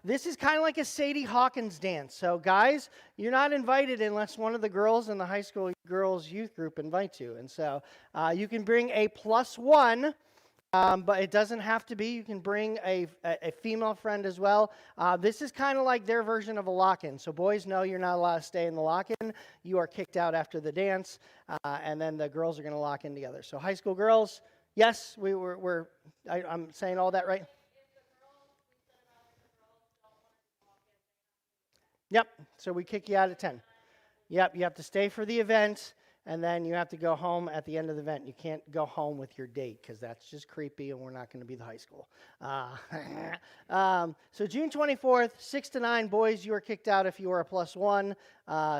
This is kind of like a Sadie Hawkins dance. So, guys, you're not invited unless one of the girls in the high school girls youth group invites you. And so you can bring a +1. But it doesn't have to be. You can bring a female friend as well. This is kind of like their version of a lock-in. So boys know you're not allowed to stay in the lock-in. You are kicked out after the dance, and then the girls are going to lock in together. So high school girls, yes, I'm saying all that right? Yep, so we kick you out at 10. Yep, you have to stay for the event. And then you have to go home at the end of the event. You can't go home with your date because that's just creepy and we're not going to be the high school. So June 24th, 6 to 9, boys, you are kicked out if you are a +1.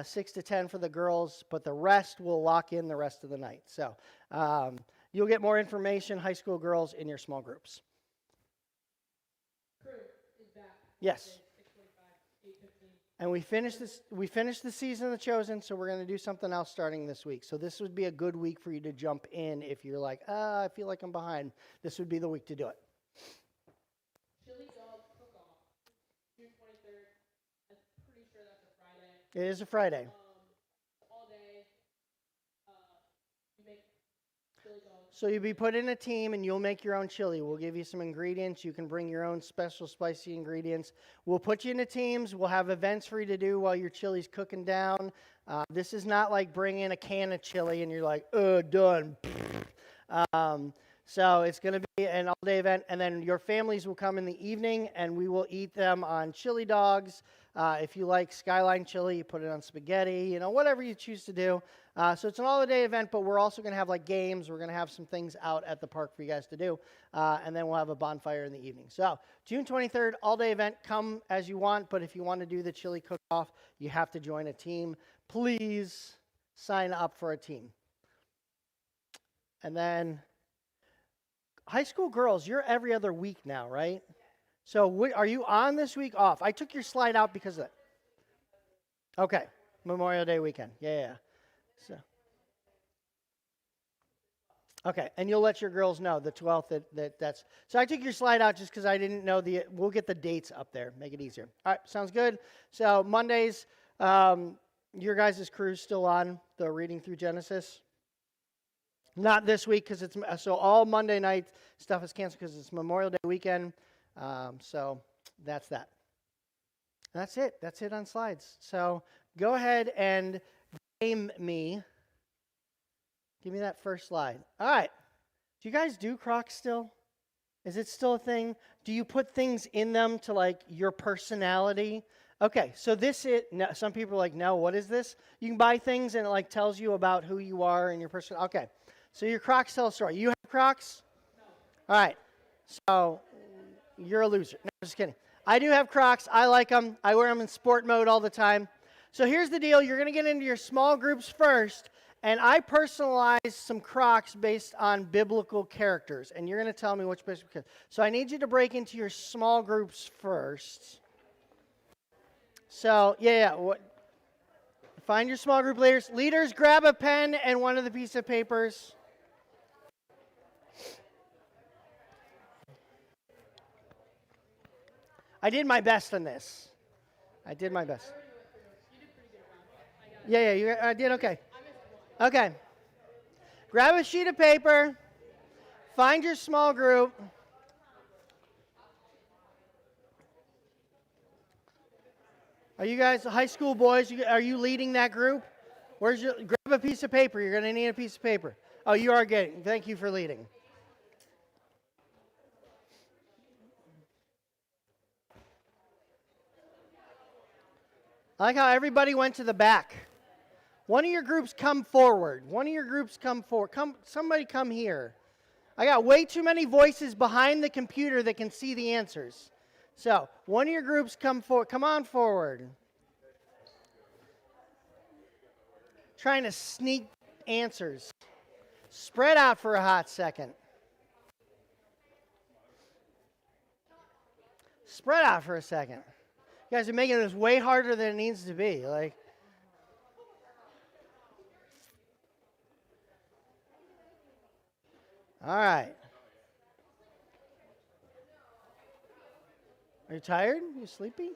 6 to 10 for the girls, but the rest will lock in the rest of the night. So you'll get more information, high school girls, in your small groups. Crew is back. Yes. And we finished the season of The Chosen, so we're going to do something else starting this week. So this would be a good week for you to jump in if you're like, I feel like I'm behind. This would be the week to do it. Chili dog cook-off, June 23rd. I'm pretty sure that's a Friday. It is a Friday. All day, you make chili dogs. So you'll be put in a team and you'll make your own chili. We'll give you some ingredients. You can bring your own special spicy ingredients. We'll put you into teams. We'll have events for you to do while your chili's cooking down. This is not like bringing a can of chili and you're like, done. So it's going to be an all-day event, and then your families will come in the evening, and we will eat them on chili dogs. If you like Skyline chili, you put it on spaghetti, whatever you choose to do. So it's an all-day event, but we're also going to have like games. We're going to have some things out at the park for you guys to do, and then we'll have a bonfire in the evening. So June 23rd, all-day event. Come as you want, but if you want to do the chili cook-off, you have to join a team. Please sign up for a team. And then high school girls, you're every other week now, right? So are you on this week off? I took your slide out because of that. Okay, Memorial Day weekend. Yeah. So, okay, and you'll let your girls know the 12th that's. So I took your slide out just because I didn't know we'll get the dates up there, make it easier. All right, sounds good. So Mondays, your guys' crew's still on the reading through Genesis. Not this week because so all Monday night stuff is canceled because it's Memorial Day weekend. So that's that. That's it. That's it on slides. So go ahead and game me. Give me that first slide. All right. Do you guys do Crocs still? Is it still a thing? Do you put things in them to like your personality? Okay, so some people are like, no, what is this? You can buy things and it like tells you about who you are and your person. Okay. So your Crocs tell a story. You have Crocs? No. All right. So you're a loser. No, just kidding. I do have Crocs. I like them. I wear them in sport mode all the time. So here's the deal. You're going to get into your small groups first, and I personalized some Crocs based on biblical characters, and you're going to tell me which biblical characters. So I need you to break into your small groups first. So, find your small group leaders. Leaders, grab a pen and one of the piece of papers. I did my best on this. I did my best. Yeah, I did okay. Okay. Grab a sheet of paper. Find your small group. Are you guys high school boys? Are you leading that group? Grab a piece of paper. You're going to need a piece of paper. Oh, you are getting. Thank you for leading. I like how everybody went to the back. One of your groups come forward. Somebody come here. I got way too many voices behind the computer that can see the answers. So, one of your groups come forward. Come on forward. Trying to sneak answers. Spread out for a hot second. Spread out for a second. You guys are making this way harder than it needs to be. All right. Are you tired? You sleepy?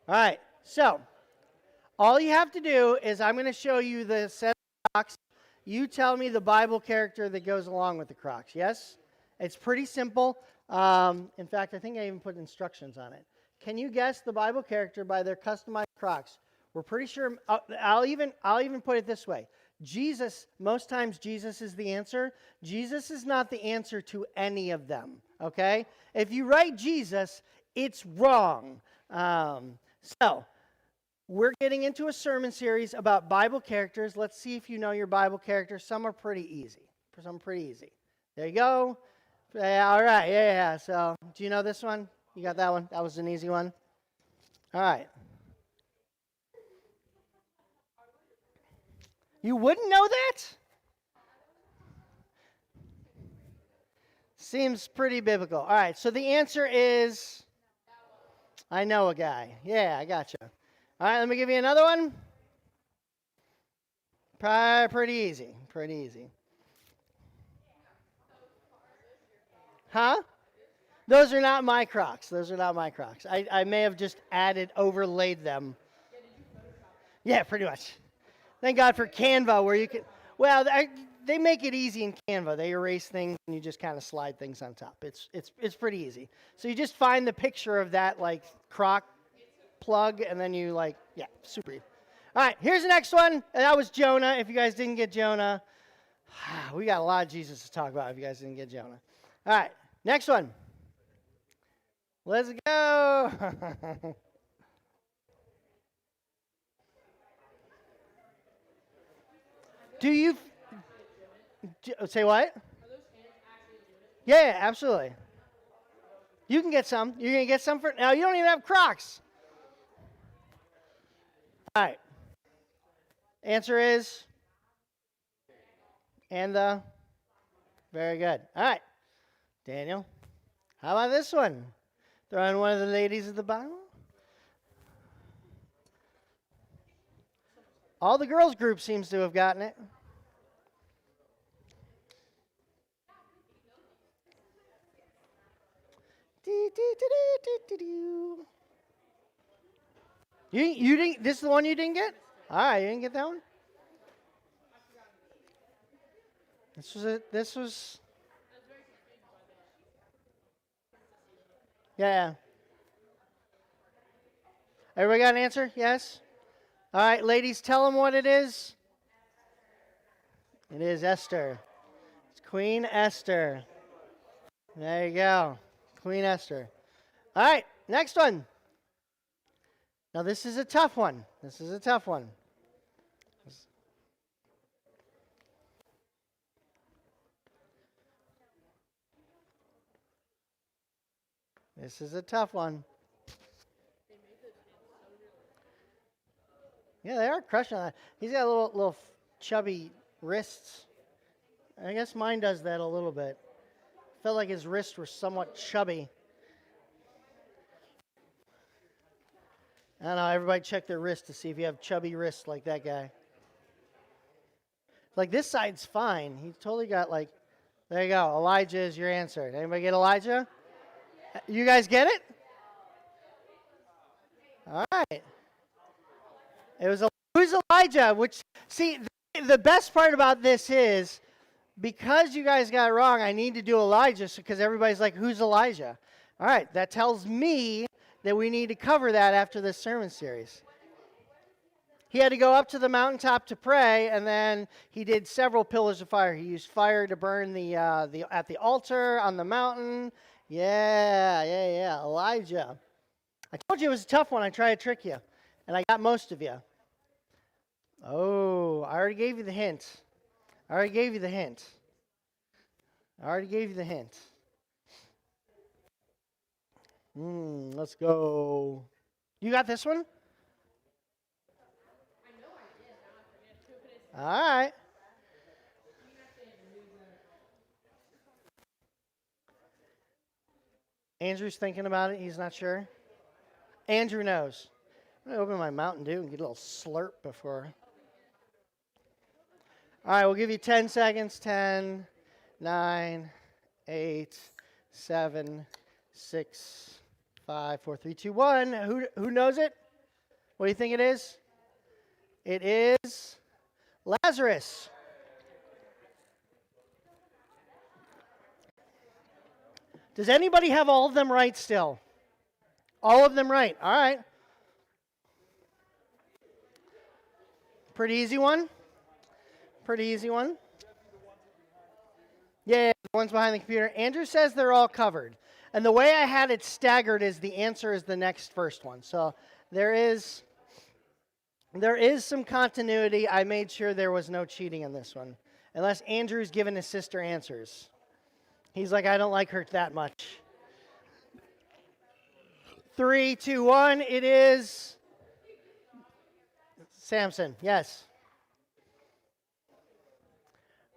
All right. So all you have to do is I'm going to show you the set of Crocs. You tell me the Bible character that goes along with the Crocs. Yes? It's pretty simple. In fact, I think I even put instructions on it. Can you guess the Bible character by their customized Crocs? We're pretty sure. I'll even put it this way. Jesus, most times Jesus is the answer. Jesus is not the answer to any of them. Okay? If you write Jesus, it's wrong. So, we're getting into a sermon series about Bible characters. Let's see if you know your Bible characters. Some are pretty easy. Some pretty easy. There you go. Yeah, all right. Yeah. So, do you know this one? You got that one? That was an easy one. All right. You wouldn't know that? Seems pretty biblical. All right. So, the answer is I know a guy. Yeah, I gotcha. All right. Let me give you another one. Pretty easy. Pretty easy. Huh? Those are not my Crocs. Those are not my Crocs. I may have just overlaid them. Yeah, pretty much. Thank God for Canva where you can, well, they make it easy in Canva. They erase things and you just kind of slide things on top. It's pretty easy. So you just find the picture of that like Croc plug and then you yeah, super easy. All right, here's the next one. And that was Jonah. If you guys didn't get Jonah, we got a lot of Jesus to talk about if you guys didn't get Jonah. All right, next one. Let's go. Say what? Yeah, absolutely. You can get some. You're going to get some now. You don't even have Crocs. All right. Answer is very good. All right. Daniel, how about this one? Throw in one of the ladies of the Bible. All the girls group seems to have gotten it. You didn't. This is the one you didn't get. All right, you didn't get that one. This was it. This was. Yeah. Everybody got an answer? Yes. All right, ladies, tell them what it is. It is Esther. It's Queen Esther. There you go. Queen Esther. All right, next one. Now, this is a tough one. This is a tough one. This is a tough one. Yeah, they are crushing on that. He's got little chubby wrists. I guess mine does that a little bit. Felt like his wrists were somewhat chubby. I don't know. Everybody check their wrist to see if you have chubby wrists like that guy. Like this side's fine. He's totally got there you go. Elijah is your answer. Anybody get Elijah? You guys get it? All right. Who's Elijah? Which, see, the best part about this is because you guys got it wrong, I need to do Elijah because everybody's like, who's Elijah? All right. That tells me that we need to cover that after this sermon series. He had to go up to the mountaintop to pray, and then he did several pillars of fire. He used fire to burn at the altar on the mountain. Yeah. Elijah. I told you it was a tough one. I tried to trick you, and I got most of you. Oh, I already gave you the hint. Let's go. You got this one? All right. Andrew's thinking about it. He's not sure. Andrew knows. I'm going to open my Mountain Dew and get a little slurp before. All right, we'll give you 10 seconds. 10, 9, 8, 7, 6, 5, 4, 3, 2, 1. Who knows it? What do you think it is? It is Lazarus. Does anybody have all of them right still? All of them right. All right. Pretty easy one. Pretty easy one. Yeah, the ones behind the computer. Andrew says they're all covered. And the way I had it staggered is the answer is the next first one. So there is some continuity. I made sure there was no cheating in this one. Unless Andrew's given his sister answers. He's like, I don't like her that much. 3, 2, 1. It is Samson. Yes.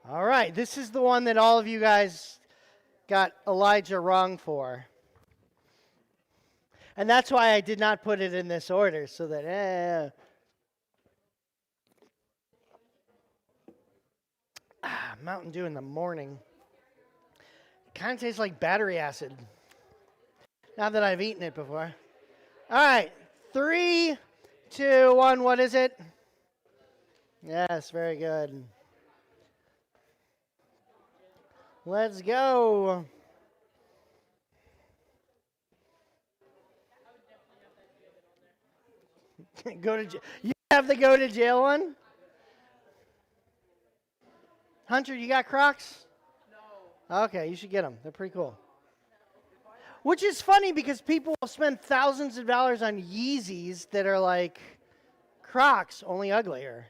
All right. This is the one that all of you guys got Elijah wrong for. And that's why I did not put it in this order, so that, Mountain Dew in the morning. Kind of tastes like battery acid. Not that I've eaten it before. All right. 3, 2, 1. What is it? Yes, very good. Let's go. Go to jail. You have the go to jail one? Hunter, you got Crocs? No. Okay, you should get them. They're pretty cool. Which is funny because people will spend thousands of dollars on Yeezys that are like Crocs, only uglier.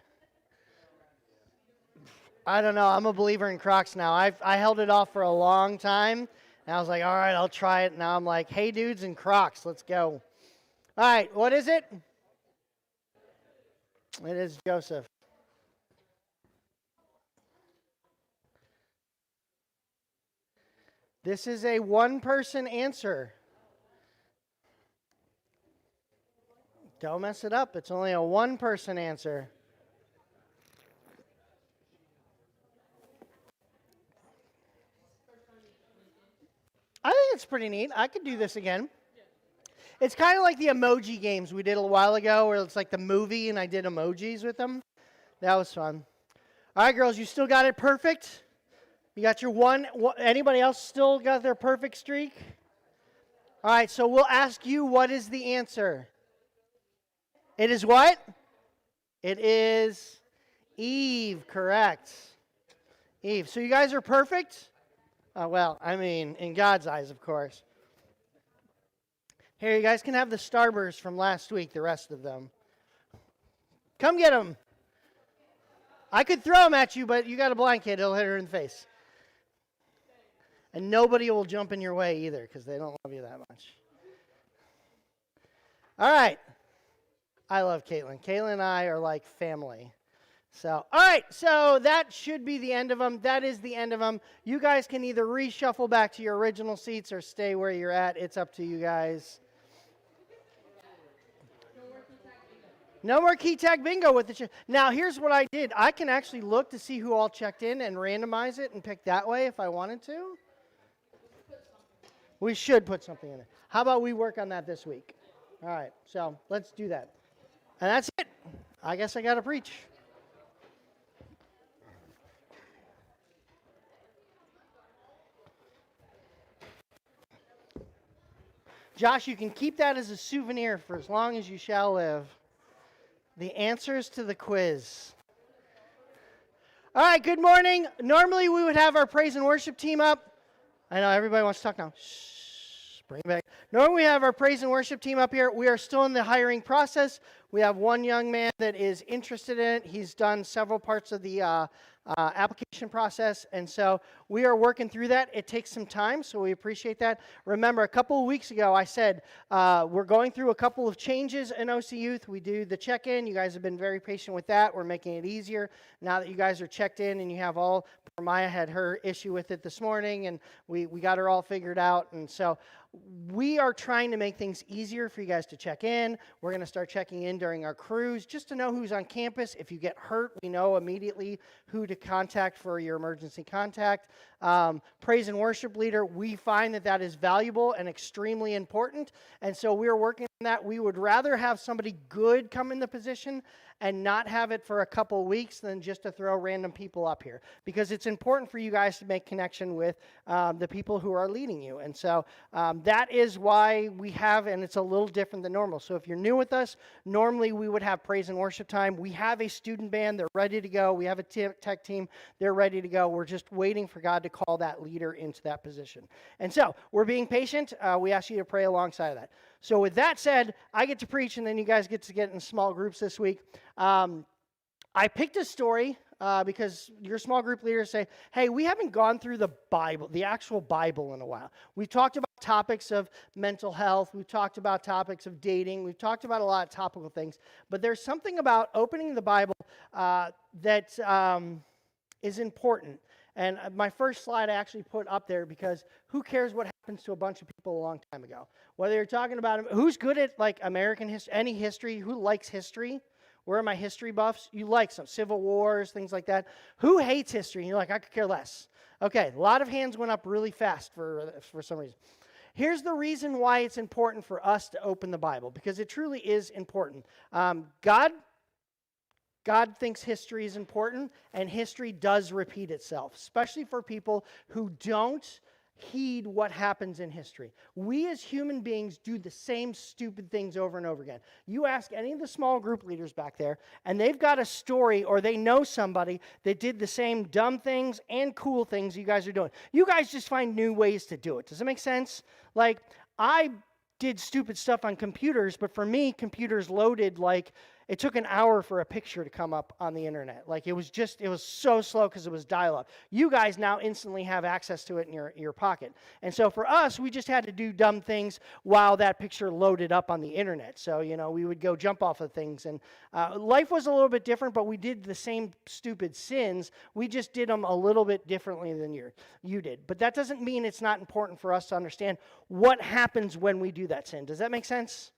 I don't know. I'm a believer in Crocs now. I held it off for a long time, and I was like, all right, I'll try it. Now I'm like, hey, dudes in Crocs, let's go. All right, what is it? It is Joseph. This is a one-person answer. Don't mess it up. It's only a one-person answer. I think it's pretty neat. I could do this again. It's kind of like the emoji games we did a while ago where it's like the movie and I did emojis with them. That was fun. All right, girls, you still got it perfect? You got your one. Anybody else still got their perfect streak? All right, so we'll ask you, what is the answer? It is what? It is Eve, correct. Eve. So you guys are perfect? Well, I mean, in God's eyes, of course. Here, you guys can have the Starburst from last week, the rest of them. Come get them. I could throw them at you, but you got a blind kid. It'll hit her in the face. And nobody will jump in your way either because they don't love you that much. All right. I love Caitlin. Caitlin and I are like family. So, all right. So that should be the end of them. That is the end of them. You guys can either reshuffle back to your original seats or stay where you're at. It's up to you guys. No more key tag bingo with the Now, here's what I did. I can actually look to see who all checked in and randomize it and pick that way if I wanted to. We should put something in it. How about we work on that this week? All right, so let's do that. And that's it. I guess I got to preach. Josh, you can keep that as a souvenir for as long as you shall live. The answers to the quiz. All right, good morning. Normally we would have our praise and worship team up. I know everybody wants to talk now. Shh, bring it back. Normally we have our praise and worship team up here. We are still in the hiring process. We have one young man that is interested in it. He's done several parts of the application process, and so we are working through that. It takes some time, so we appreciate that. Remember, a couple of weeks ago, I said we're going through a couple of changes in OcYth. We do the check-in. You guys have been very patient with that. We're making it easier now that you guys are checked in and you have all. Maya had her issue with it this morning, and we got her all figured out, and so we are trying to make things easier for you guys to check in. We're going to start checking in during our cruise just to know who's on campus. If you get hurt, we know immediately who to contact for your emergency contact. praise and worship leader, we find that that is valuable and extremely important. And so we're working on that. We would rather have somebody good come in the position and not have it for a couple weeks than just to throw random people up here, because it's important for you guys to make connection with the people who are leading you. And so that is why we have, and it's a little different than normal. So if you're new with us, normally we would have praise and worship time. We have a student band. They're ready to go. We have a tech team. They're ready to go. We're just waiting for God to call that leader into that position. And so we're being patient. We ask you to pray alongside of that. So with that said, I get to preach, and then you guys get to get in small groups this week. I picked a story because your small group leaders say, hey, we haven't gone through the Bible, the actual Bible in a while. We've talked about topics of mental health. We've talked about topics of dating. We've talked about a lot of topical things. But there's something about opening the Bible that is important. And my first slide I actually put up there because who cares what happens to a bunch of people a long time ago? Whether you're talking about who's good at like American history, any history, who likes history? Where are my history buffs? You like some Civil Wars, things like that. Who hates history? And you're like, I could care less. Okay, a lot of hands went up really fast for some reason. Here's the reason why it's important for us to open the Bible, because it truly is important. God thinks history is important, and history does repeat itself, especially for people who don't heed what happens in history. We as human beings do the same stupid things over and over again. You ask any of the small group leaders back there, and they've got a story or they know somebody that did the same dumb things and cool things you guys are doing. You guys just find new ways to do it. Does that make sense? Like, I did stupid stuff on computers, but for me, computers loaded like it took an hour for a picture to come up on the internet. Like it was so slow because it was dial-up. You guys now instantly have access to it in your pocket. And so for us, we just had to do dumb things while that picture loaded up on the internet. So, we would go jump off of things. And life was a little bit different, but we did the same stupid sins. We just did them a little bit differently than you did. But that doesn't mean it's not important for us to understand what happens when we do that sin. Does that make sense?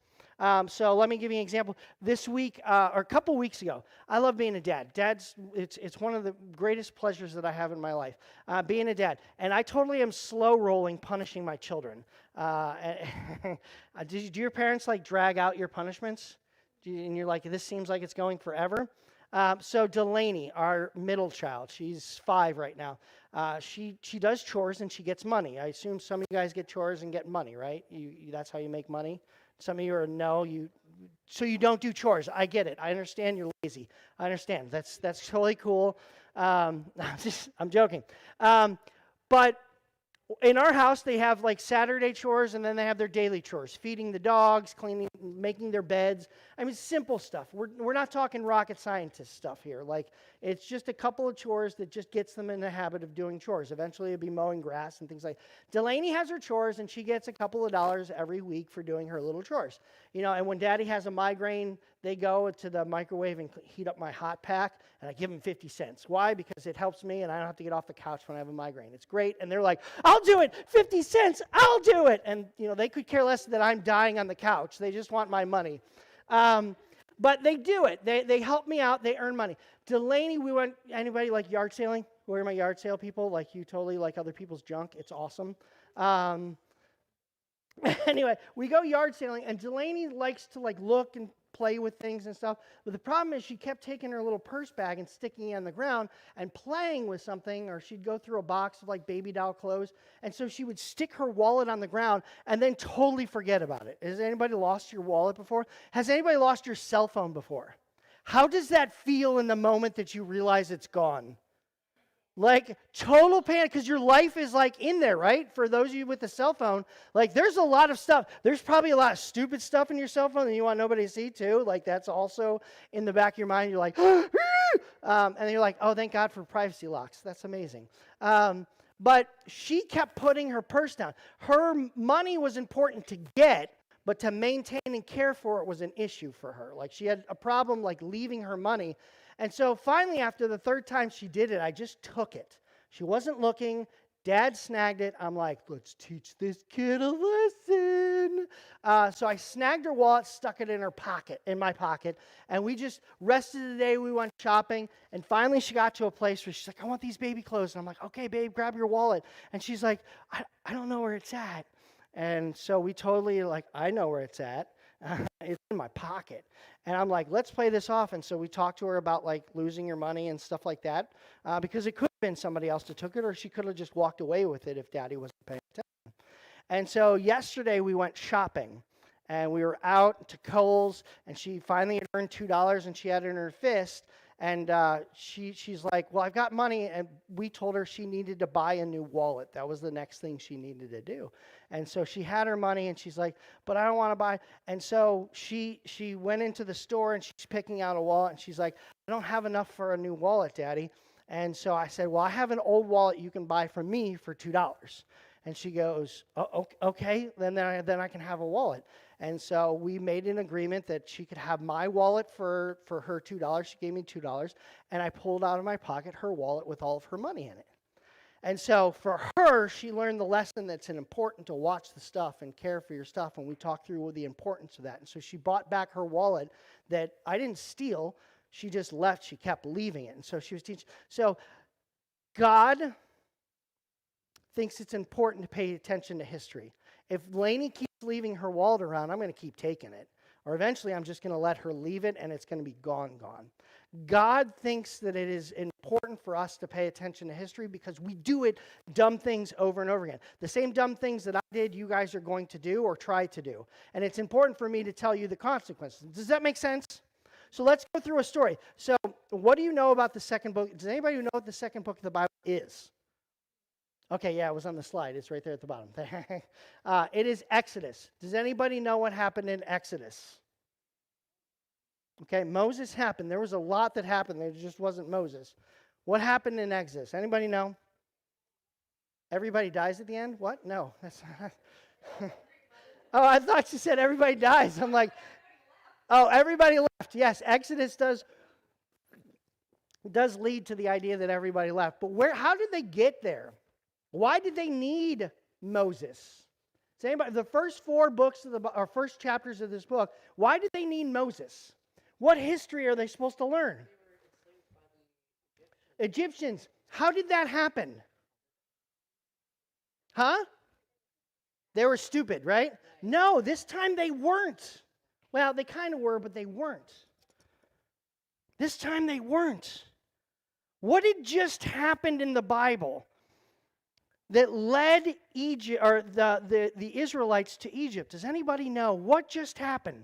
So let me give you an example. This week, or a couple weeks ago, I love being a dad. It's one of the greatest pleasures that I have in my life, being a dad. And I totally am slow rolling punishing my children. Do your parents like drag out your punishments? And you're like, this seems like it's going forever? So Delaney, our middle child, she's 5 right now. She does chores and she gets money. I assume some of you guys get chores and get money, right? That's how you make money. Some of you are so you don't do chores. I get it. I understand you're lazy. I understand. That's totally cool. I'm joking. But in our house, they have like Saturday chores, and then they have their daily chores: feeding the dogs, cleaning, making their beds. I mean, simple stuff. We're not talking rocket scientist stuff here. Like, it's just a couple of chores that just gets them in the habit of doing chores. Eventually, it'll be mowing grass and things like that. Delaney has her chores, and she gets a couple of dollars every week for doing her little chores. And when Daddy has a migraine, they go to the microwave and heat up my hot pack, and I give them 50 cents. Why? Because it helps me, and I don't have to get off the couch when I have a migraine. It's great, and they're like, I'll do it, 50 cents, I'll do it. And, they could care less that I'm dying on the couch. They just want my money. But they do it. They help me out. They earn money. Delaney, anybody like yard sailing? Where are my yard sale people? Like, you totally like other people's junk. It's awesome. Anyway, we go yard sailing, and Delaney likes to look and play with things and stuff. But the problem is she kept taking her little purse bag and sticking it on the ground and playing with something, or she'd go through a box of baby doll clothes, and so she would stick her wallet on the ground and then totally forget about it. Has anybody lost your wallet before? Has anybody lost your cell phone before? How does that feel in the moment that you realize it's gone? Like total panic, because your life is in there, right? For those of you with the cell phone, there's a lot of stuff. There's probably a lot of stupid stuff in your cell phone that you want nobody to see too. That's also in the back of your mind. You're like, and then you're like, oh, thank God for privacy locks. That's amazing. But she kept putting her purse down. Her money was important to get, but to maintain and care for it was an issue for her. She had a problem leaving her money. And so finally, after the 3rd time she did it, I just took it. She wasn't looking. Dad snagged it. I'm like, let's teach this kid a lesson. So I snagged her wallet, stuck it in her pocket, in my pocket, and we just rested the day. We went shopping, and finally she got to a place where she's like, I want these baby clothes. And I'm like, okay, babe, grab your wallet. And she's like, I don't know where it's at. And so we totally, like, I know where it's at. It's in my pocket. And I'm like, let's play this off. And so we talked to her about, like, losing your money and stuff like that, because it could have been somebody else that took it, or she could have just walked away with it if Daddy wasn't paying attention. And so yesterday we went shopping, and we were out to Kohl's, and she finally had earned $2, and she had it in her fist. And she's like, well, I've got money. And we told her she needed to buy a new wallet. That was the next thing she needed to do. And so she had her money, and she's like, but I don't want to buy. And so she went into the store, and she's picking out a wallet. And she's like, I don't have enough for a new wallet, Daddy. And so I said, well, I have an old wallet you can buy from me for $2. And she goes, oh, okay, then I can have a wallet. And so we made an agreement that she could have my wallet for her $2. She gave me $2, and I pulled out of my pocket her wallet with all of her money in it. And so for her, she learned the lesson that's important to watch the stuff and care for your stuff, and we talked through the importance of that. And so she bought back her wallet that I didn't steal. She just left. She kept leaving it. And so she was teaching. So God thinks it's important to pay attention to history. If Lainey keeps leaving her wallet around, I'm going to keep taking it. Or eventually I'm just going to let her leave it, and it's going to be gone. God thinks that it is important for us to pay attention to history because we do dumb things over and over again. The same dumb things that I did, you guys are going to do or try to do. And it's important for me to tell you the consequences. Does that make sense? So let's go through a story. So what do you know about the second book? Does anybody know what the second book of the Bible is? Okay, yeah, it was on the slide. It's right there at the bottom. It is Exodus. Does anybody know what happened in Exodus? Okay, Moses happened. There was a lot that happened. There just wasn't Moses. What happened in Exodus? Anybody know? Everybody dies at the end? What? No. That's oh, I thought you said everybody dies. I'm like, oh, everybody left. Yes, Exodus does lead to the idea that everybody left. But how did they get there? Why did they need Moses? Does anybody, the first four books or first chapters of this book, why did they need Moses? What history are they supposed to learn? Egyptians. How did that happen? Huh? They were stupid, right? No, this time they weren't. Well, they kind of were, but they weren't. This time they weren't. What had just happened in the Bible that led Egypt or the Israelites to Egypt? Does anybody know what just happened?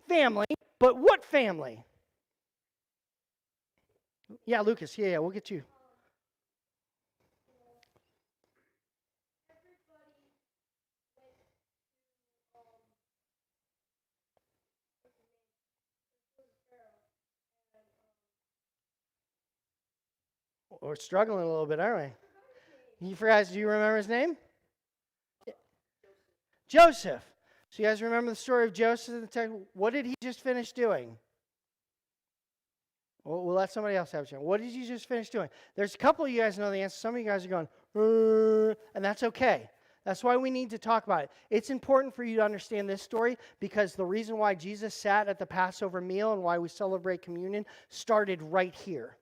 Family, but what family? Yeah, Lucas. Yeah, we'll get you. We're struggling a little bit, aren't we? You guys, do you remember his name? Joseph. So you guys remember the story of Joseph in the text? What did he just finish doing? We'll let somebody else have a chance. What did you just finish doing? There's a couple of you guys know the answer. Some of you guys are going, and that's okay. That's why we need to talk about it. It's important for you to understand this story because the reason why Jesus sat at the Passover meal and why we celebrate communion started right here.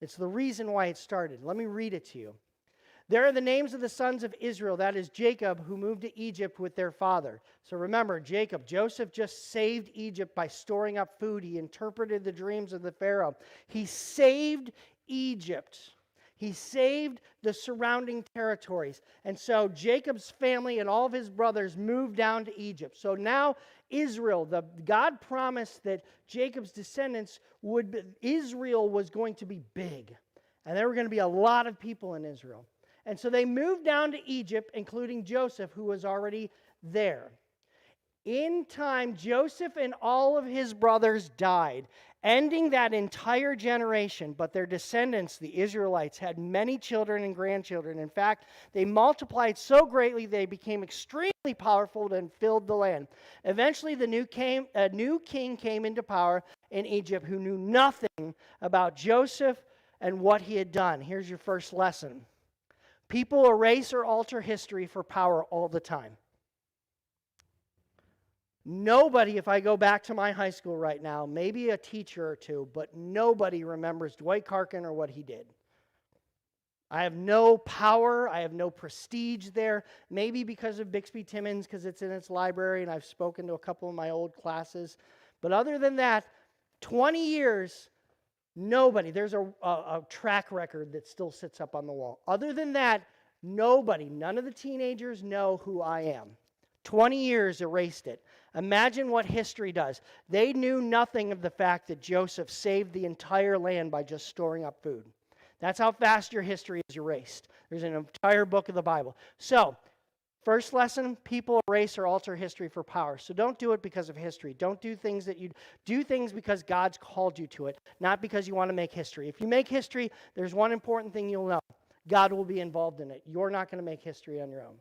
It's the reason why it started. Let me read it to you. There are the names of the sons of Israel, that is Jacob, who moved to Egypt with their father. So remember, Joseph just saved Egypt by storing up food. He interpreted the dreams of the Pharaoh. He saved Egypt. He saved the surrounding territories. And so Jacob's family and all of his brothers moved down to Egypt. So now Israel, God promised that Jacob's descendants Israel was going to be big. And there were going to be a lot of people in Israel. And so they moved down to Egypt, including Joseph, who was already there. In time, Joseph and all of his brothers died, ending that entire generation. But their descendants, the Israelites, had many children and grandchildren. In fact, they multiplied so greatly they became extremely powerful and filled the land. Eventually, a new king came into power in Egypt who knew nothing about Joseph and what he had done. Here's your first lesson. People erase or alter history for power all the time. Nobody, if I go back to my high school right now, maybe a teacher or two, but nobody remembers Dwight Karkin or what he did. I have no power. I have no prestige there. Maybe because of Bixby Timmons, because it's in its library, and I've spoken to a couple of my old classes. But other than that, 20 years, nobody. There's a track record that still sits up on the wall. Other than that, nobody, none of the teenagers know who I am. 20 years erased it. Imagine what history does. They knew nothing of the fact that Joseph saved the entire land by just storing up food. That's how fast your history is erased. There's an entire book of the Bible. So, first lesson, people erase or alter history for power. So don't do it because of history. Don't do things that you do things because God's called you to it, not because you want to make history. If you make history, there's one important thing you'll know. God will be involved in it. You're not going to make history on your own.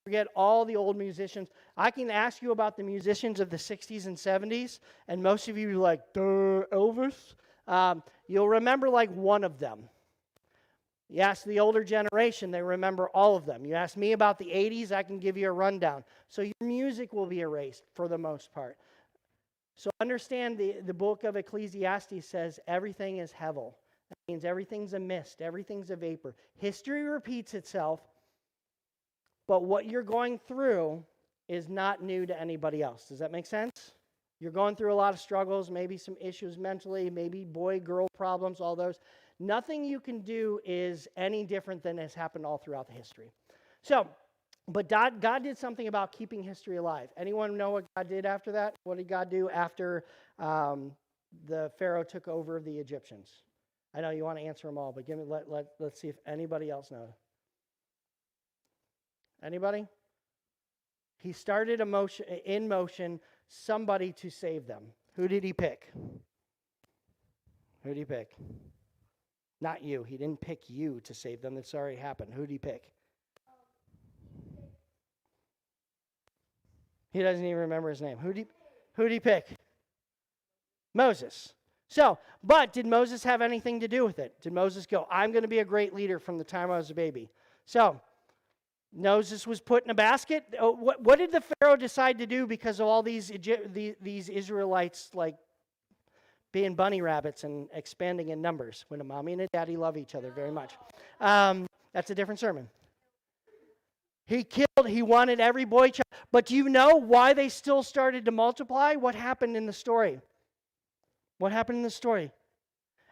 Forget all the old musicians. I can ask you about the musicians of the 60s and 70s, and most of you are like, duh, Elvis. You'll remember like one of them. You ask the older generation, they remember all of them. You ask me about the 80s, I can give you a rundown. So your music will be erased for the most part. So understand the book of Ecclesiastes says everything is hevel. That means everything's a mist, everything's a vapor. History repeats itself, but what you're going through is not new to anybody else. Does that make sense? You're going through a lot of struggles, maybe some issues mentally, maybe boy-girl problems, all those. Nothing you can do is any different than has happened all throughout the history. So, but God did something about keeping history alive. Anyone know what God did after that? What did God do after the Pharaoh took over the Egyptians? I know you want to answer them all, but let's see if anybody else knows. Anybody? He started in motion somebody to save them. Who did he pick? Who did he pick? Not you. He didn't pick you to save them. That's already happened. Who did he pick? He doesn't even remember his name. Who did he pick? Moses. So, but did Moses have anything to do with it? Did Moses go, I'm going to be a great leader from the time I was a baby? So, Moses was put in a basket. What did the Pharaoh decide to do because of all these Israelites like being bunny rabbits and expanding in numbers when a mommy and a daddy love each other very much? That's a different sermon. He wanted every boy child. But do you know why they still started to multiply? What happened in the story? What happened in the story?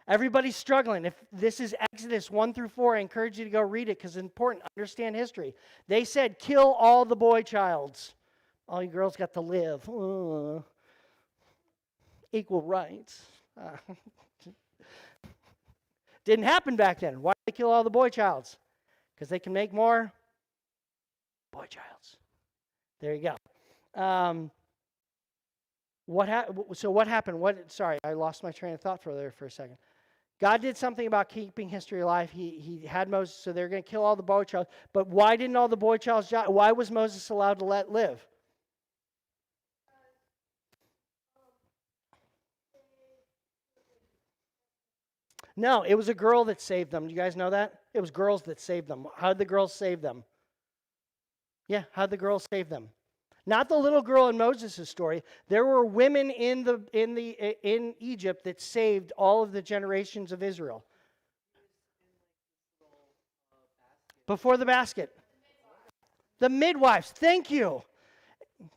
Everybody's struggling. If this is Exodus 1 through 4, I encourage you to go read it because it's important to understand history. They said, kill all the boy childs. All you girls got to live. Equal rights. Didn't happen back then. Why did they kill all the boy childs? Because they can make more boy childs. There you go. So what happened? Sorry, I lost my train of thought for a second. God did something about keeping history alive. He had Moses, so they're going to kill all the boy childs. But why didn't all the boy childs die? Why was Moses allowed to let live? No, it was a girl that saved them. Do you guys know that? It was girls that saved them. How did the girls save them? Yeah, how did the girls save them? Not the little girl in Moses' story. There were women in Egypt that saved all of the generations of Israel. Before the basket. The midwives. Thank you.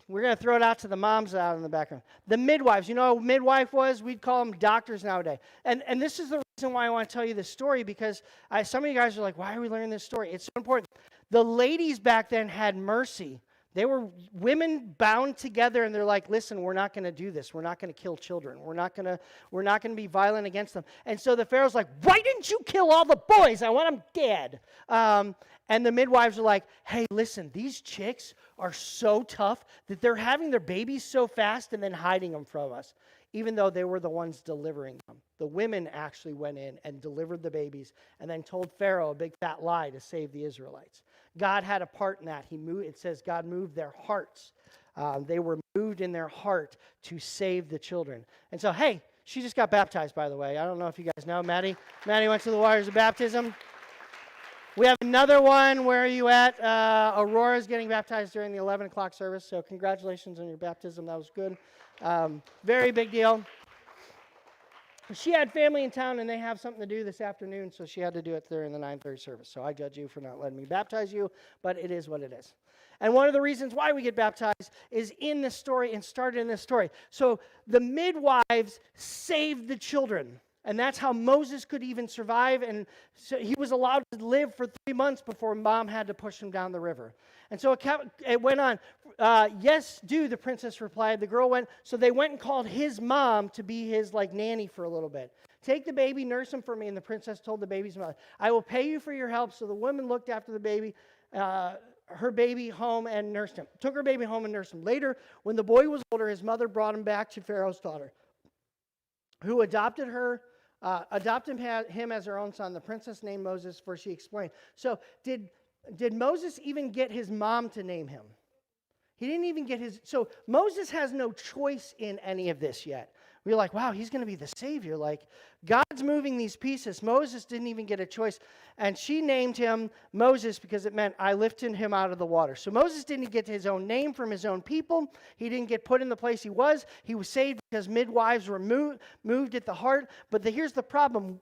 We're going to throw it out to the moms out in the background. The midwives. You know what a midwife was? We'd call them doctors nowadays. And this is the reason why I want to tell you this story, because some of you guys are like, why are we learning this story? It's so important. The ladies back then had mercy. They were women bound together, and they're like, listen, we're not going to do this. We're not going to kill children. We're not going to be violent against them. And so the Pharaoh's like, why didn't you kill all the boys? I want them dead. And the midwives are like, hey, listen, these chicks are so tough that they're having their babies so fast and then hiding them from us, even though they were the ones delivering them. The women actually went in and delivered the babies and then told Pharaoh a big fat lie to save the Israelites. God had a part in that. It says God moved their hearts. They were moved in their heart to save the children. And so, hey, she just got baptized, by the way. I don't know if you guys know Maddie. Maddie went to the waters of baptism. We have another one. Where are you at? Aurora's getting baptized during the 11 o'clock service, so congratulations on your baptism. That was good. Very big deal. She had family in town, and they have something to do this afternoon, so she had to do it during the 9:30 service. So I judge you for not letting me baptize you, but it is what it is. And one of the reasons why we get baptized is in this story and started in this story. So the midwives saved the children. And that's how Moses could even survive. And so he was allowed to live for 3 months before mom had to push him down the river. And so it went on. Yes, do, the princess replied. The girl went. So they went and called his mom to be his nanny for a little bit. Take the baby, nurse him for me. And the princess told the baby's mother, I will pay you for your help. So the woman looked after the baby, her baby home and nursed him. Took her baby home and nursed him. Later, when the boy was older, his mother brought him back to Pharaoh's daughter, who adopted him as her own son. The princess named Moses, for she explained. So did Moses even get his mom to name him? He didn't even get his. So Moses has no choice in any of this yet. We're like, wow, he's going to be the savior. Like, God's moving these pieces. Moses didn't even get a choice. And she named him Moses because it meant, I lifted him out of the water. So Moses didn't get his own name from his own people. He didn't get put in the place he was. He was saved because midwives were moved at the heart. But here's the problem.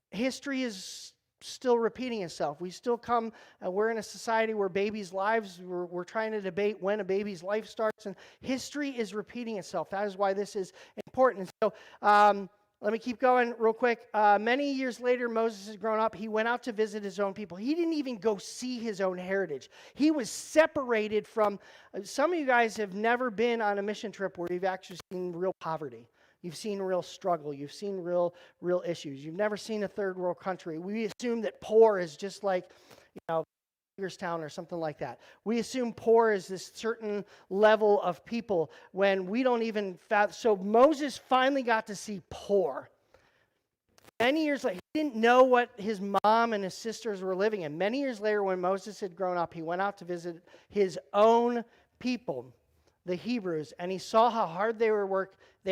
History is still repeating itself. We still come, we're in a society where babies' lives, we're trying to debate when a baby's life starts, and history is repeating itself. That is why this is important. And so let me keep going real quick. Many years later, Moses has grown up. He went out to visit his own people. He didn't even go see his own heritage. He was separated from, some of you guys have never been on a mission trip where you've actually seen real poverty. You've seen real struggle. You've seen real issues. You've never seen a third world country. We assume that poor is just like, Hagerstown or something like that. We assume poor is this certain level of people when we don't even so Moses finally got to see poor. Many years later, he didn't know what his mom and his sisters were living in. Many years later, when Moses had grown up, he went out to visit his own people, the Hebrews, and he saw how hard they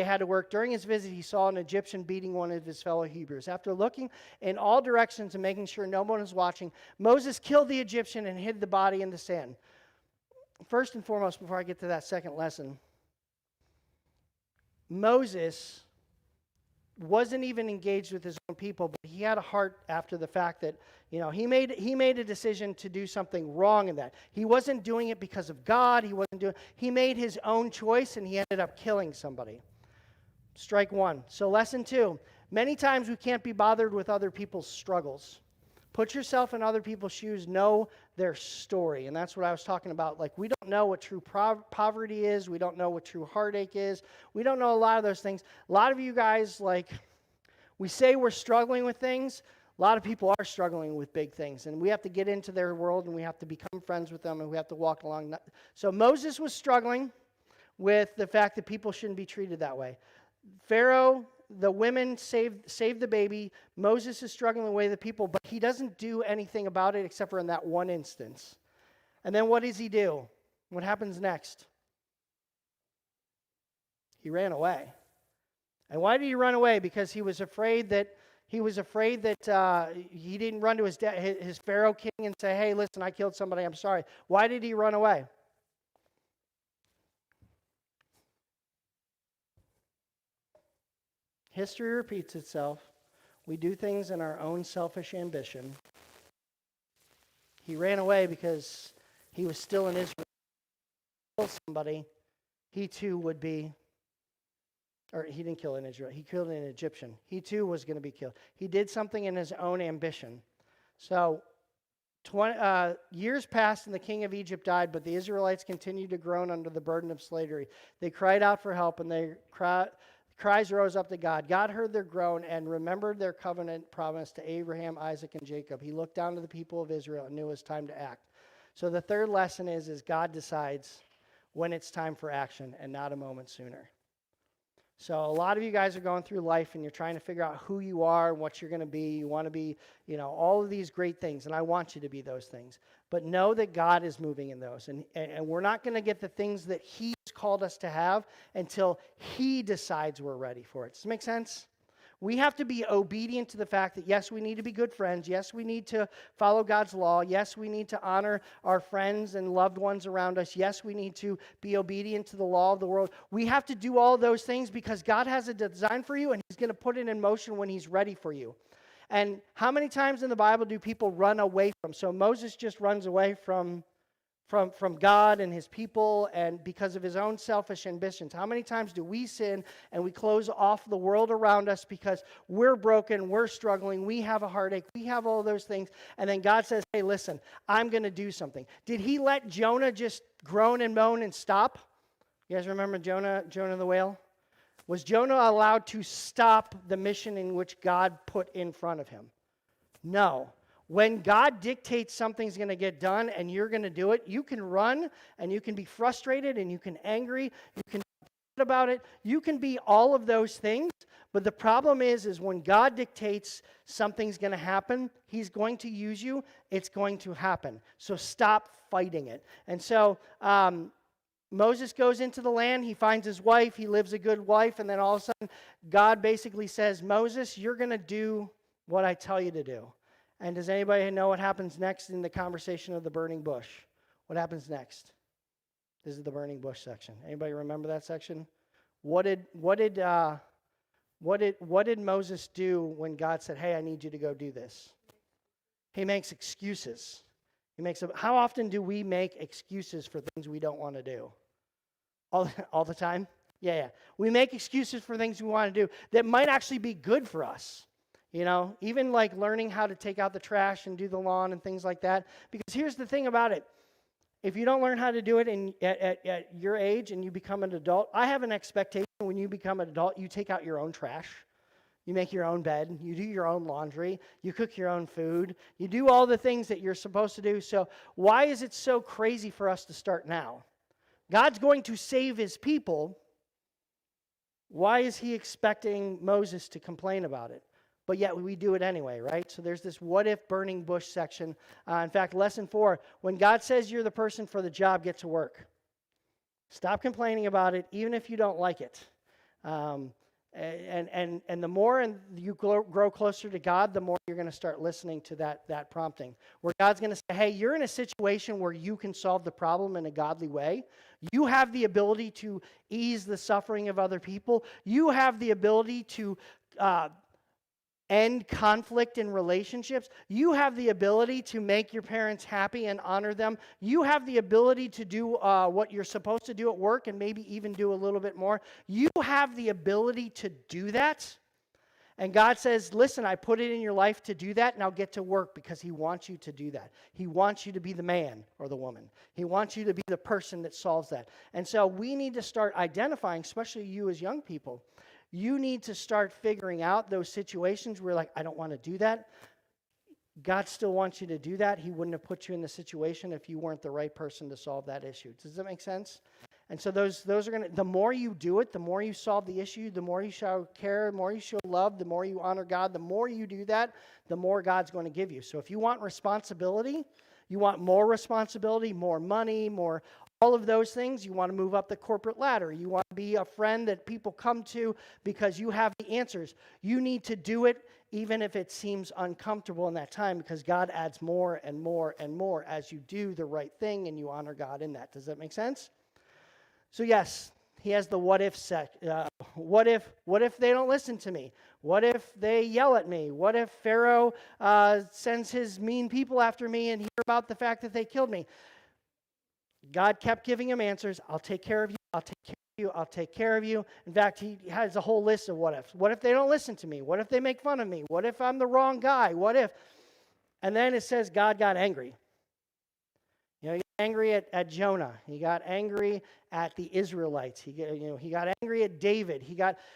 had to work. During his visit, he saw an Egyptian beating one of his fellow Hebrews. After looking in all directions and making sure no one was watching, Moses killed the Egyptian and hid the body in the sand. First and foremost, before I get to that second lesson, Moses wasn't even engaged with his own people, but he had a heart after the fact that, he made a decision to do something wrong in that. He wasn't doing it because of God. He made his own choice, and he ended up killing somebody. Strike one. So lesson 2, many times we can't be bothered with other people's struggles. Put yourself in other people's shoes, know their story. And that's what I was talking about. Like, we don't know what true poverty is. We don't know what true heartache is. We don't know a lot of those things. A lot of you guys, we say we're struggling with things. A lot of people are struggling with big things. And we have to get into their world, and we have to become friends with them, and we have to walk along. So Moses was struggling with the fact that people shouldn't be treated that way. Pharaoh, the women saved the baby. Moses is struggling with the people, but he doesn't do anything about it except for in that one instance. And then what does he do? What happens next? He ran away. And why did he run away? Because he was afraid that he didn't run to his Pharaoh king and say, hey, listen, I killed somebody, I'm sorry. Why did he run away? History repeats itself. We do things in our own selfish ambition. He ran away because he was still in Israel. He killed somebody, he too would be, or he didn't kill an Israel, he killed an Egyptian. He too was going to be killed. He did something in his own ambition. So, years passed and the king of Egypt died, but the Israelites continued to groan under the burden of slavery. They cried out for help, and cries rose up to God. God heard their groan and remembered their covenant promise to Abraham, Isaac, and Jacob. He looked down to the people of Israel and knew it was time to act. So the third lesson is God decides when it's time for action and not a moment sooner. So a lot of you guys are going through life and you're trying to figure out who you are and what you're going to be. You want to be, all of these great things, and I want you to be those things. But know that God is moving in those. And we're not going to get the things that He's called us to have until He decides we're ready for it. Does it make sense? We have to be obedient to the fact that, yes, we need to be good friends. Yes, we need to follow God's law. Yes, we need to honor our friends and loved ones around us. Yes, we need to be obedient to the law of the world. We have to do all those things because God has a design for you, and He's going to put it in motion when He's ready for you. And how many times in the Bible do people run away from? So Moses just runs away from God and his people and because of his own selfish ambitions. How many times do we sin and we close off the world around us because we're broken, we're struggling, we have a heartache, we have all those things, and then God says, hey, listen, I'm going to do something. Did he let Jonah just groan and moan and stop? You guys remember Jonah the whale? Was Jonah allowed to stop the mission in which God put in front of him? No. When God dictates something's going to get done and you're going to do it, you can run and you can be frustrated and you can angry, you can about it, you can be all of those things, but the problem is when God dictates something's going to happen, He's going to use you, it's going to happen. So stop fighting it. And so Moses goes into the land, he finds his wife, he lives a good life, and then all of a sudden God basically says, Moses, you're going to do what I tell you to do. And does anybody know what happens next in the conversation of the burning bush? What happens next? This is the burning bush section. Anybody remember that section? What did Moses do when God said, "Hey, I need you to go do this"? He makes excuses. How often do we make excuses for things we don't want to do? All the time? Yeah. We make excuses for things we want to do that might actually be good for us. You know, even like learning how to take out the trash and do the lawn and things like that. Because here's the thing about it. If you don't learn how to do it at your age and you become an adult, I have an expectation when you become an adult, you take out your own trash. You make your own bed. You do your own laundry. You cook your own food. You do all the things that you're supposed to do. So why is it so crazy for us to start now? God's going to save His people. Why is He expecting Moses to complain about it? But yet we do it anyway, right? So there's this what if burning bush section. In fact, lesson 4, when God says you're the person for the job, get to work. Stop complaining about it, even if you don't like it. And the more you grow closer to God, the more you're going to start listening to that prompting. Where God's going to say, hey, you're in a situation where you can solve the problem in a godly way. You have the ability to ease the suffering of other people. You have the ability to end conflict in relationships. You have the ability to make your parents happy and honor them. You have the ability to do what you're supposed to do at work and maybe even do a little bit more. You have the ability to do that. And God says, listen, I put it in your life to do that. Now get to work because He wants you to do that. He wants you to be the man or the woman. He wants you to be the person that solves that. And so we need to start identifying, especially you as young people, you need to start figuring out those situations where you're like, I don't want to do that. God still wants you to do that. He wouldn't have put you in the situation if you weren't the right person to solve that issue. Does that make sense? And so those are going to, the more you do it, the more you solve the issue, the more you show care, the more you show love, the more you honor God, the more you do that, the more God's going to give you. So if you want responsibility, you want more responsibility, more money, more all of those things, you want to move up the corporate ladder. You want to be a friend that people come to because you have the answers. You need to do it even if it seems uncomfortable in that time because God adds more and more and more as you do the right thing and you honor God in that. Does that make sense? So yes, He has the what if what if they don't listen to me? What if they yell at me? What if Pharaoh sends his mean people after me and hear about the fact that they killed me? God kept giving him answers. I'll take care of you. I'll take care of you. I'll take care of you. In fact, He has a whole list of what ifs. What if they don't listen to me? What if they make fun of me? What if I'm the wrong guy? What if? And then it says God got angry. You know, He got angry at Jonah. He got angry at the Israelites. He got angry at David.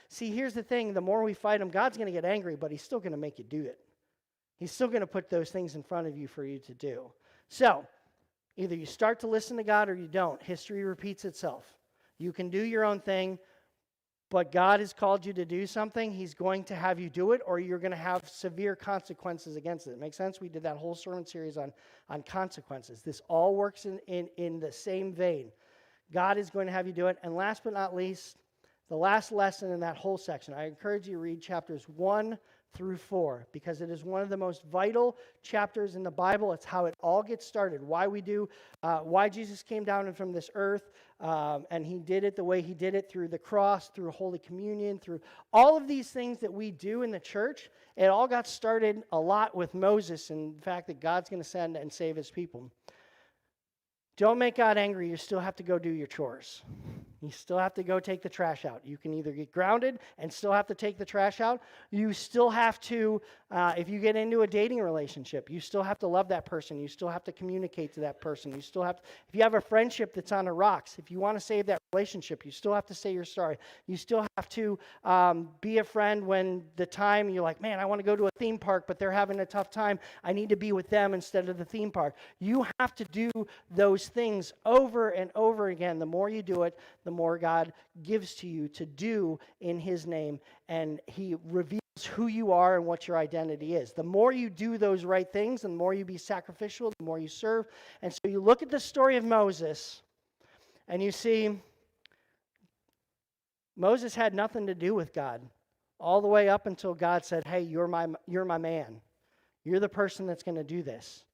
See, here's the thing. The more we fight Him, God's going to get angry, but He's still going to make you do it. He's still going to put those things in front of you for you to do. So, either you start to listen to God or you don't. History repeats itself. You can do your own thing, but God has called you to do something. He's going to have you do it, or you're going to have severe consequences against it. Make sense? We did that whole sermon series on consequences. This all works in the same vein. God is going to have you do it. And last but not least, The last lesson in that whole section, I encourage you to read chapters 1 through 4 because it is one of the most vital chapters in the Bible. It's how it all gets started, why Jesus came down from this earth, and he did it the way he did it through the cross, through Holy Communion, through all of these things that we do in the church. It all got started a lot with Moses and the fact that God's going to send and save his people. Don't make God angry. You still have to go do your chores. You still have to go take the trash out. You can either get grounded and still have to take the trash out. You still have to, if you get into a dating relationship, you still have to love that person. You still have to communicate to that person. You still have to, if you have a friendship that's on the rocks, if you want to save that relationship, you still have to say you're sorry. You still have to be a friend when the time you're like, man, I want to go to a theme park, but they're having a tough time. I need to be with them instead of the theme park. You have to do those things over and over again. The more you do it, the more God gives to you to do in his name, and he reveals who you are and what your identity is. The more you do those right things, the more you be sacrificial, the more you serve. And so you look at the story of Moses, and you see Moses had nothing to do with God all the way up until God said, hey, you're my man. You're the person that's going to do this.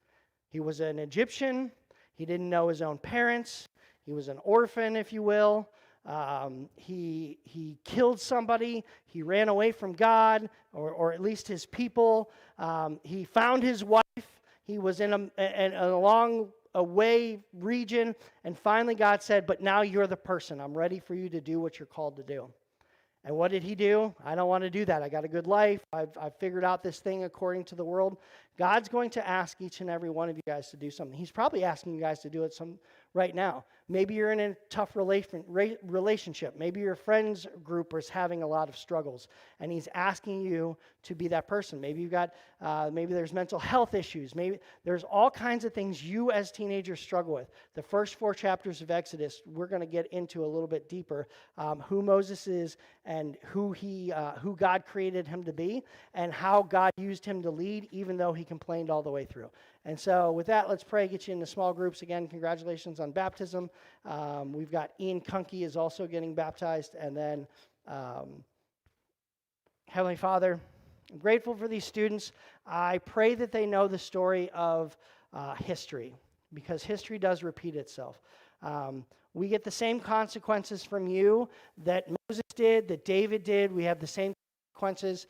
He was an Egyptian. He didn't know his own parents. He was an orphan, if you will. He killed somebody. He ran away from God, or at least his people. He found his wife. He was in a long away region, and finally God said, but now you're the person. I'm ready for you to do what you're called to do. And what did he do? I don't want to do that. I got a good life. I've figured out this thing according to the world. God's going to ask each and every one of you guys to do something. He's probably asking you guys to do it right now. Maybe you're in a tough relationship. Maybe your friends group is having a lot of struggles, and he's asking you to be that person. Maybe you've got, maybe there's mental health issues. Maybe there's all kinds of things you as teenagers struggle with. The first 4 chapters of Exodus, we're going to get into a little bit deeper who Moses is and who God created him to be, and how God used him to lead, even though he complained all the way through. And so with that, let's pray, get you into small groups. Again, congratulations on baptism. We've got Ian Kunke is also getting baptized. And then Heavenly Father, I'm grateful for these students. I pray that they know the story of history, because history does repeat itself. We get the same consequences from you that Moses did, that David did. We have the same consequences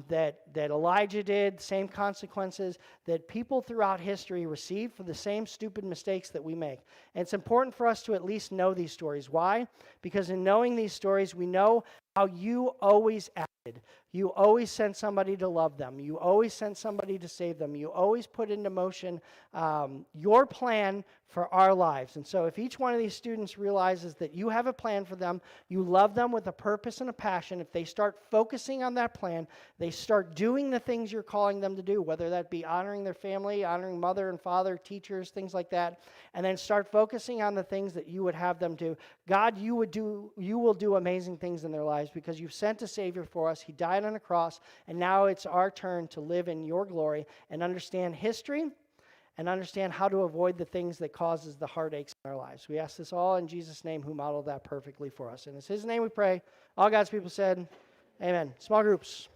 that Elijah did, same consequences that people throughout history receive for the same stupid mistakes that we make. And it's important for us to at least know these stories. Why? Because in knowing these stories, we know how you always acted. You always sent somebody to love them. You always sent somebody to save them. You always put into motion your plan for our lives. And so if each one of these students realizes that you have a plan for them, you love them with a purpose and a passion, if they start focusing on that plan, they start doing the things you're calling them to do, whether that be honoring their family, honoring mother and father, teachers, things like that, and then start focusing on the things that you would have them do. God, you will do amazing things in their lives because you've sent a Savior for us. He died on a cross, and now it's our turn to live in your glory and understand history and understand how to avoid the things that causes the heartaches in our lives. We ask this all in Jesus' name, who modeled that perfectly for us. And it's his name we pray. All God's people said, amen. Small groups.